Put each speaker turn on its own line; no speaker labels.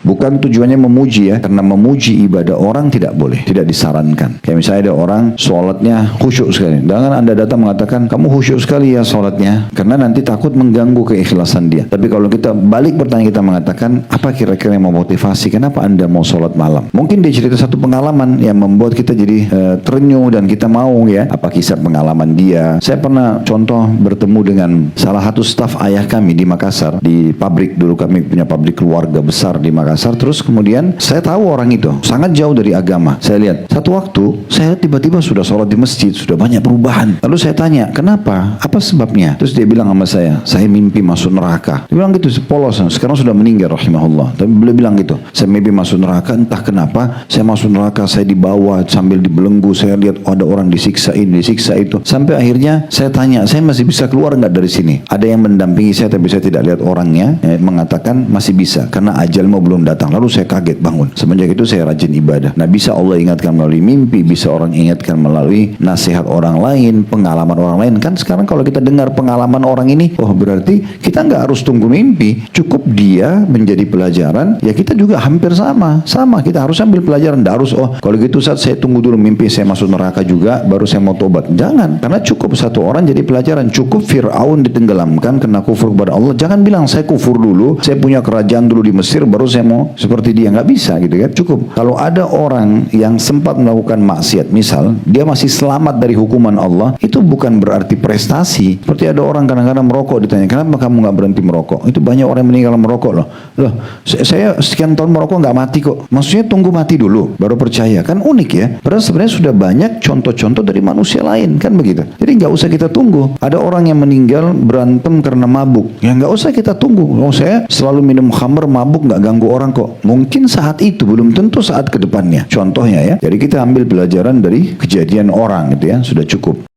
Bukan tujuannya memuji ya, karena memuji ibadah orang tidak boleh, tidak disarankan. Kayak misalnya ada orang sholatnya khusyuk sekali, jangan Anda datang mengatakan kamu khusyuk sekali ya sholatnya, karena nanti takut mengganggu keikhlasan dia. Tapi kalau kita balik pertanyaan, kita mengatakan apa kira-kira yang memotivasi, kenapa Anda mau sholat malam? Mungkin dia cerita satu pengalaman yang membuat kita jadi terenyuh dan kita mau ya, apa kisah pengalaman dia. Saya pernah contoh bertemu dengan salah satu staf ayah kami di Makassar, di pabrik. Dulu kami punya pabrik keluarga besar di Makassar. Terus kemudian saya tahu orang itu sangat jauh dari agama. Saya lihat satu waktu, saya tiba-tiba sudah sholat di masjid, sudah banyak perubahan. Lalu saya tanya, kenapa? Apa sebabnya? Terus dia bilang sama saya mimpi masuk neraka. Dia bilang gitu, polos. Sekarang sudah meninggal rahimahullah. Tapi beliau bilang gitu, saya mimpi masuk neraka, entah kenapa saya masuk neraka, saya dibawa sambil dibelenggu, saya lihat ada orang disiksa ini, disiksa itu. Sampai akhirnya saya tanya, saya masih bisa keluar nggak dari sini? Ada yang mendampingi saya tapi saya tidak lihat orangnya, mengatakan masih bisa karena ajalmu belum datang. Lalu saya kaget bangun. Semenjak itu saya rajin ibadah. Nah, bisa Allah ingatkan melalui mimpi, bisa orang ingatkan melalui nasihat orang lain, pengalaman orang lain. Kan sekarang kalau kita dengar pengalaman orang ini, oh berarti kita nggak harus tunggu mimpi, cukup dia menjadi pelajaran. Ya kita juga hampir sama, kita harus ambil pelajaran. Nggak harus, oh kalau gitu saat saya tunggu dulu mimpi saya masuk neraka juga, baru saya mau tobat. Jangan, karena cukup satu orang jadi pelajaran. Cukup Fir'aun ditenggelamkan karena kufur kepada Allah. Jangan bilang saya kufur dulu, saya punya kerajaan dulu di Mesir, baru saya mau seperti dia. Nggak bisa gitu kan. Cukup. Kalau ada orang yang sempat melakukan maksiat, misal dia masih selamat dari hukuman Allah, itu bukan berarti prestasi. Seperti ada orang kadang-kadang merokok, ditanya kenapa kamu nggak berhenti merokok? Itu banyak orang yang meninggal merokok loh. Saya sekian tahun merokok nggak mati kok. Maksudnya tunggu mati dulu baru percaya. Kan unik ya. Padahal sebenarnya sudah banyak contoh-contoh dari manusia lain kan begitu. Jadi nggak usah kita tunggu. Ada orang yang meninggal berantem karena mabuk. Ya nggak usah kita tunggu. Oh saya selalu minum khamr, mabuk nggak ganggu orang kok. Mungkin saat itu, belum tentu saat kedepannya. Contohnya ya. Jadi kita ambil pelajaran dari kejadian orang gitu ya. Sudah cukup.